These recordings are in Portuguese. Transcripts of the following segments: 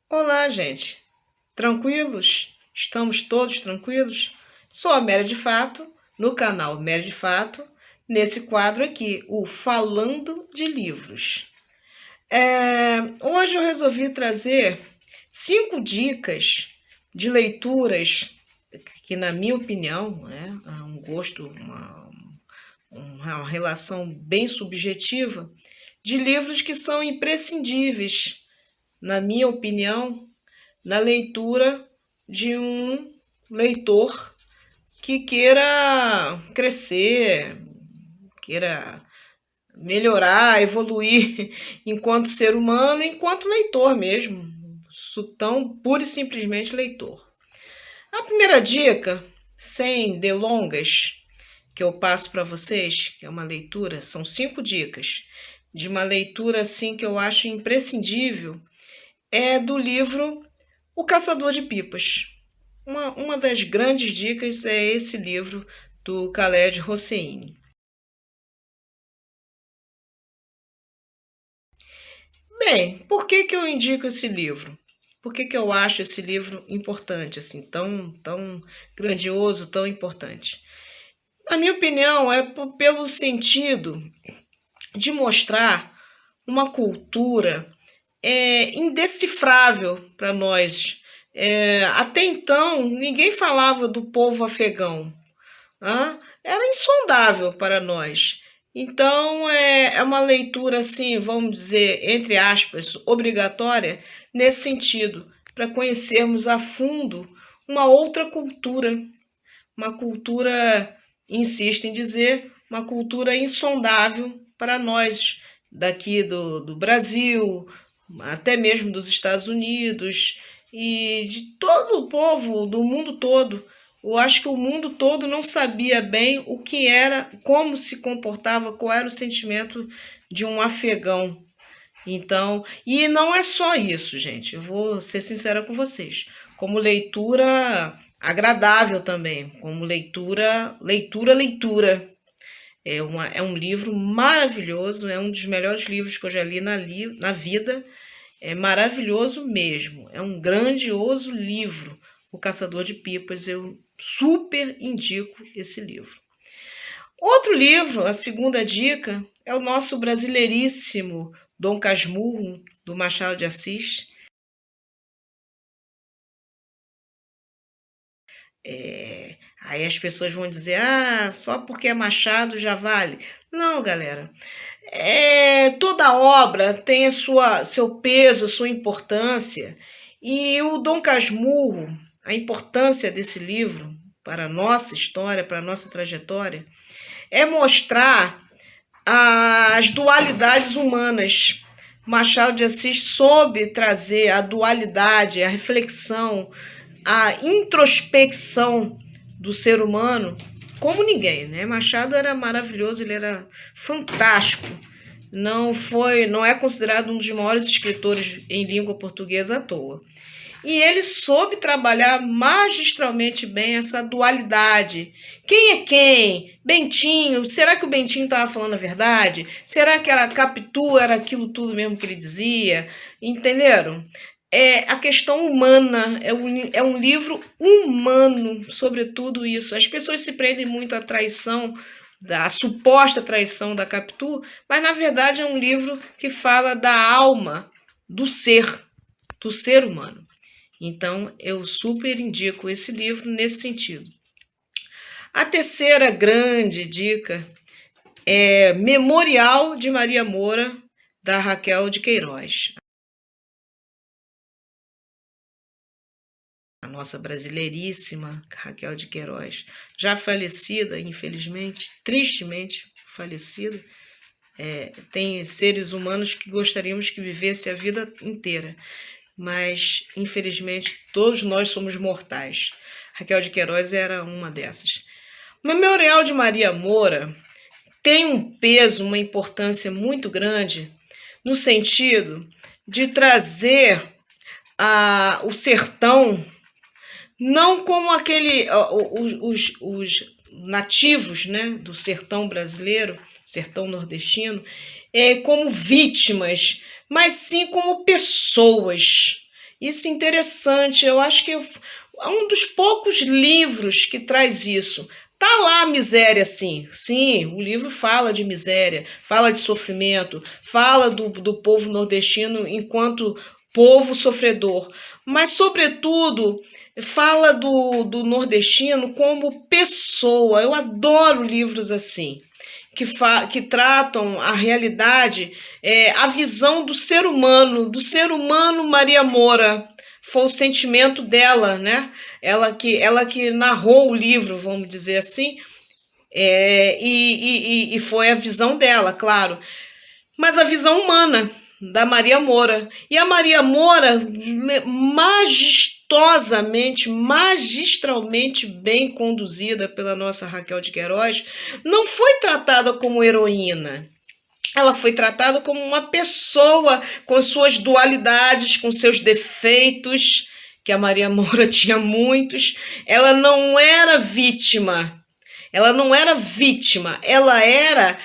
Olá, gente. Tranquilos? Estamos todos tranquilos? Sou a Mary de Fato, no canal Mary de Fato, nesse quadro aqui, o Falando de Livros. Hoje eu resolvi trazer 5 dicas de leituras que, na minha opinião, né, é um gosto, uma relação bem subjetiva, de livros que são imprescindíveis, na minha opinião, na leitura de um leitor que queira crescer, queira melhorar, evoluir enquanto ser humano, enquanto leitor mesmo, tão pura e simplesmente leitor. A primeira dica, sem delongas, que eu passo para vocês, que é uma leitura, são 5 dicas de uma leitura assim que eu acho imprescindível, é do livro O Caçador de Pipas. Uma das grandes dicas é esse livro do Khaled Hosseini. Bem, por que eu indico esse livro? Por que eu acho esse livro importante, assim, tão grandioso, tão importante? Na minha opinião, é pelo sentido de mostrar uma cultura indecifrável para nós. Até então, ninguém falava do povo afegão. Era insondável para nós. Então, é uma leitura, assim, vamos dizer, entre aspas, obrigatória, nesse sentido, para conhecermos a fundo uma outra cultura. Uma cultura, insisto em dizer, uma cultura insondável para nós, daqui do Brasil, até mesmo dos Estados Unidos e de todo o povo do mundo todo. Eu acho que o mundo todo não sabia bem o que era, como se comportava, qual era o sentimento de um afegão. Então, e não é só isso, gente. Eu vou ser sincera com vocês. Como leitura agradável também, como leitura. É um livro maravilhoso, é um dos melhores livros que eu já li na vida. É maravilhoso mesmo. É um grandioso livro. O Caçador de Pipas. Eu super indico esse livro. Outro livro, a segunda dica, é o nosso brasileiríssimo Dom Casmurro, do Machado de Assis. Aí as pessoas vão dizer, só porque é Machado já vale. Não, galera. Toda obra tem seu peso, sua importância. E o Dom Casmurro, a importância desse livro para a nossa história, para a nossa trajetória, é mostrar as dualidades humanas. Machado de Assis soube trazer a dualidade, a reflexão, a introspecção do ser humano como ninguém, né? Machado era maravilhoso, ele era fantástico. Não é considerado um dos maiores escritores em língua portuguesa à toa. E ele soube trabalhar magistralmente bem essa dualidade. Quem é quem? Bentinho? Será que o Bentinho estava falando a verdade? Será que era Capitu, era aquilo tudo mesmo que ele dizia? Entenderam? É a questão humana, é um livro humano sobre tudo isso. As pessoas se prendem muito à traição, da suposta traição da Capitu, mas na verdade é um livro que fala da alma do ser humano. Então, eu super indico esse livro nesse sentido. A terceira grande dica é Memorial de Maria Moura, da Raquel de Queiroz. A nossa brasileiríssima Raquel de Queiroz, já falecida, infelizmente, tristemente falecida. Tem seres humanos que gostaríamos que vivesse a vida inteira, mas infelizmente todos nós somos mortais. Raquel de Queiroz era uma dessas. O Memorial de Maria Moura tem um peso, uma importância muito grande no sentido de trazer o sertão, não como os nativos, né, do sertão brasileiro, sertão nordestino, como vítimas, mas sim como pessoas. Isso é interessante, eu acho que é um dos poucos livros que traz isso. Tá lá a miséria, sim. Sim, o livro fala de miséria, fala de sofrimento, fala do povo nordestino enquanto povo sofredor. Mas, sobretudo, fala do nordestino como pessoa. Eu adoro livros assim, que tratam a realidade, a visão do ser humano Maria Moura. Foi o sentimento dela, né? Ela que narrou o livro, vamos dizer assim, e foi a visão dela, claro, mas a visão humana da Maria Moura. E a Maria Moura, majestosamente, magistralmente bem conduzida pela nossa Raquel de Queiroz, não foi tratada como heroína. Ela foi tratada como uma pessoa com suas dualidades, com seus defeitos, que a Maria Moura tinha muitos. Ela não era vítima. Ela não era vítima. Ela era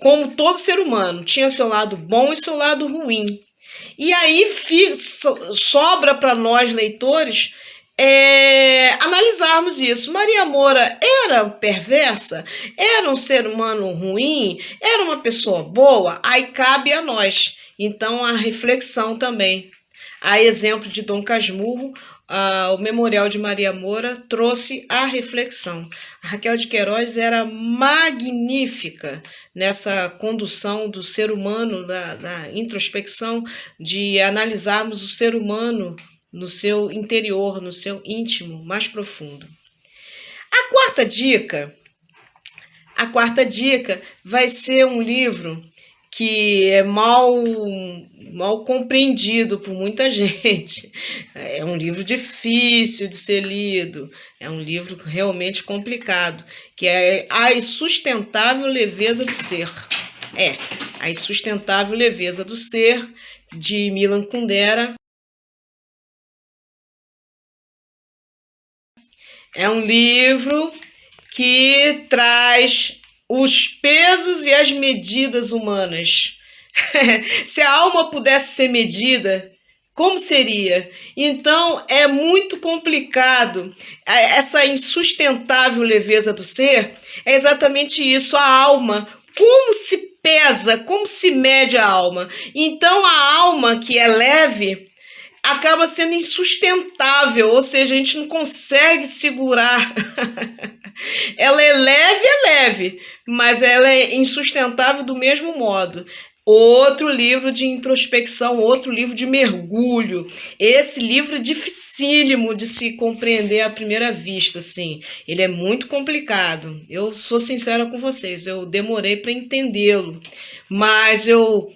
como todo ser humano. Tinha seu lado bom e seu lado ruim. E aí sobra para nós, leitores, analisarmos isso. Maria Moura era perversa? Era um ser humano ruim? Era uma pessoa boa? Aí cabe a nós. Então, a reflexão também. A exemplo de Dom Casmurro, o Memorial de Maria Moura trouxe a reflexão. A Raquel de Queiroz era magnífica nessa condução do ser humano, da introspecção, de analisarmos o ser humano no seu interior, no seu íntimo, mais profundo. A quarta dica vai ser um livro que é mal compreendido por muita gente. É um livro difícil de ser lido, é um livro realmente complicado, que é A Insustentável Leveza do Ser. A Insustentável Leveza do Ser, de Milan Kundera. É um livro que traz os pesos e as medidas humanas. Se a alma pudesse ser medida, como seria? Então, é muito complicado. Essa insustentável leveza do ser é exatamente isso, a alma. Como se pesa, como se mede a alma? Então, a alma que é leve acaba sendo insustentável, ou seja, a gente não consegue segurar. Ela é leve, mas ela é insustentável do mesmo modo. Outro livro de introspecção, outro livro de mergulho. Esse livro é dificílimo de se compreender à primeira vista, assim. Ele é muito complicado. Eu sou sincera com vocês, eu demorei para entendê-lo, mas eu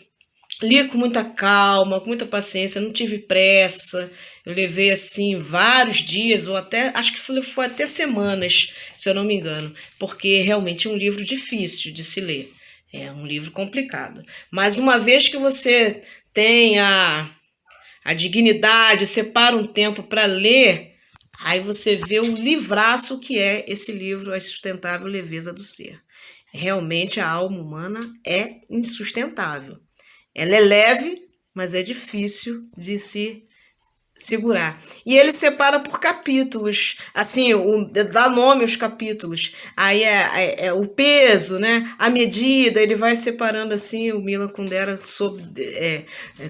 li com muita calma, com muita paciência, não tive pressa. Eu levei assim vários dias, ou até, acho que foi até semanas, se eu não me engano, porque realmente é um livro difícil de se ler. É um livro complicado. Mas uma vez que você tem a dignidade, separa um tempo para ler, aí você vê o livraço que é esse livro, A Insustentável Leveza do Ser. Realmente a alma humana é insustentável. Ela é leve, mas é difícil de se segurar. E ele separa por capítulos, assim, dá nome aos capítulos. Aí é o peso, né? A medida, ele vai separando assim. O Milan Kundera soube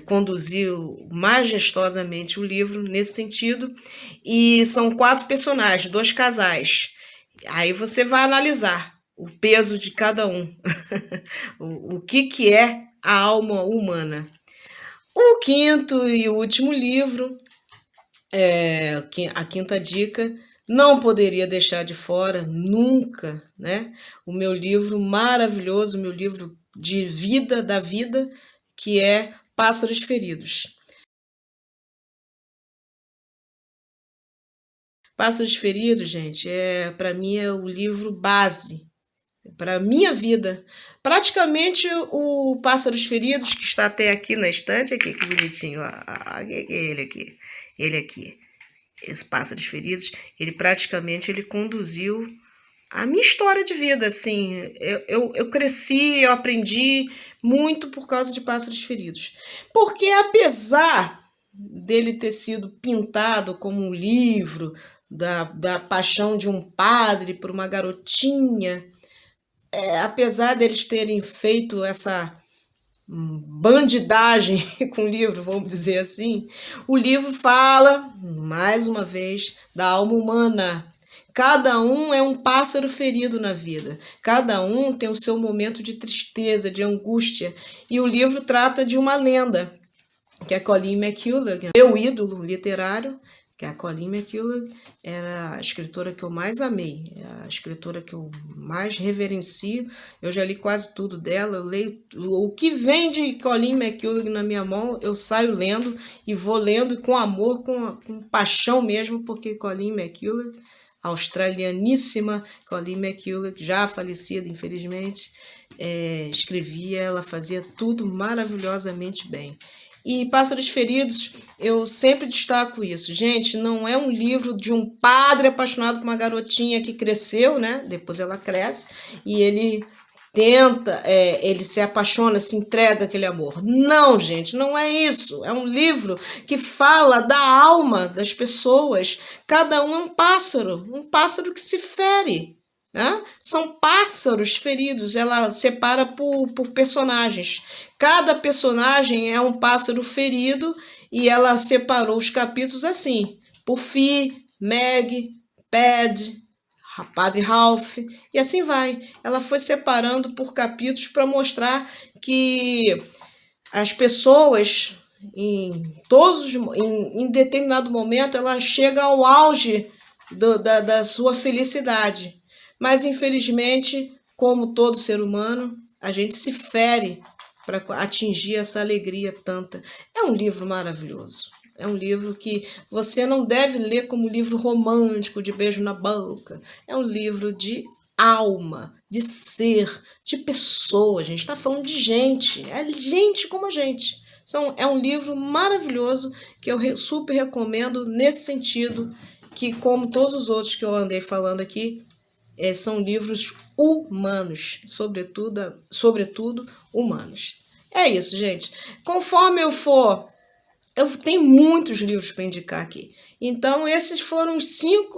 conduziu majestosamente o livro nesse sentido. E são 4 personagens, 2 casais. Aí você vai analisar o peso de cada um. o que é a alma humana. O quinto e último livro, a quinta dica, não poderia deixar de fora nunca, né? O meu livro maravilhoso, o meu livro de vida, da vida, que é Pássaros Feridos. Pássaros Feridos, gente, para mim é o livro base para a minha vida. Praticamente o Pássaros Feridos, que está até aqui na estante, aqui, que bonitinho, ele aqui, esse Pássaros Feridos, ele praticamente conduziu a minha história de vida, assim, eu cresci, eu aprendi muito por causa de Pássaros Feridos, porque apesar dele ter sido pintado como um livro da paixão de um padre por uma garotinha, apesar deles terem feito essa bandidagem com o livro, vamos dizer assim, o livro fala, mais uma vez, da alma humana. Cada um é um pássaro ferido na vida. Cada um tem o seu momento de tristeza, de angústia. E o livro trata de uma lenda, que é Colleen McCullough, meu ídolo literário, que a Colleen McCullough era a escritora que eu mais amei, a escritora que eu mais reverencio. Eu já li quase tudo dela, eu leio o que vem de Colleen McCullough na minha mão, eu saio lendo e vou lendo com amor, com paixão mesmo, porque Colleen McCullough, australianíssima Colleen McCullough, já falecida infelizmente, escrevia, ela fazia tudo maravilhosamente bem. E Pássaros Feridos, eu sempre destaco isso. Gente, não é um livro de um padre apaixonado por uma garotinha que cresceu, né? Depois ela cresce e ele tenta, ele se apaixona, se entrega aquele amor. Não, gente, não é isso. É um livro que fala da alma das pessoas. Cada um é um pássaro que se fere. São pássaros feridos, ela separa por personagens. Cada personagem é um pássaro ferido e ela separou os capítulos assim, por Fi, Meg, Pad, Padre Ralph, e assim vai. Ela foi separando por capítulos para mostrar que as pessoas, em determinado momento, ela chega ao auge da sua felicidade. Mas, infelizmente, como todo ser humano, a gente se fere para atingir essa alegria tanta. É um livro maravilhoso. É um livro que você não deve ler como livro romântico, de beijo na boca. É um livro de alma, de ser, de pessoa. A gente está falando de gente. É gente como a gente. É um livro maravilhoso que eu super recomendo nesse sentido, que, como todos os outros que eu andei falando aqui, são livros humanos, sobretudo humanos. É isso, gente. Conforme eu tenho muitos livros para indicar aqui. Então, esses foram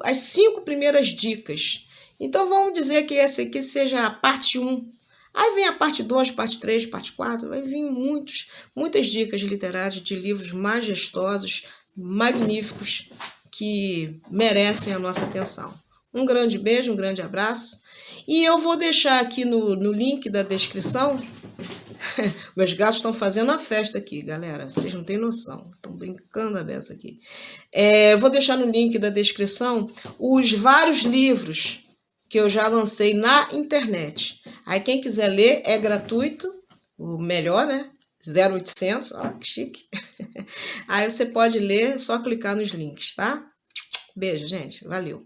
as 5 primeiras dicas. Então, vamos dizer que esse aqui seja a parte 1. Aí vem a parte 2, parte 3, parte 4. Vai vir muitas dicas literárias de livros majestosos, magníficos, que merecem a nossa atenção. Um grande beijo, um grande abraço. E eu vou deixar aqui no link da descrição. Meus gatos estão fazendo a festa aqui, galera. Vocês não têm noção. Estão brincando a beça aqui. Vou deixar no link da descrição os vários livros que eu já lancei na internet. Aí quem quiser ler é gratuito. O melhor, né? 0800. Ó, que chique. Aí você pode ler, é só clicar nos links, tá? Beijo, gente. Valeu.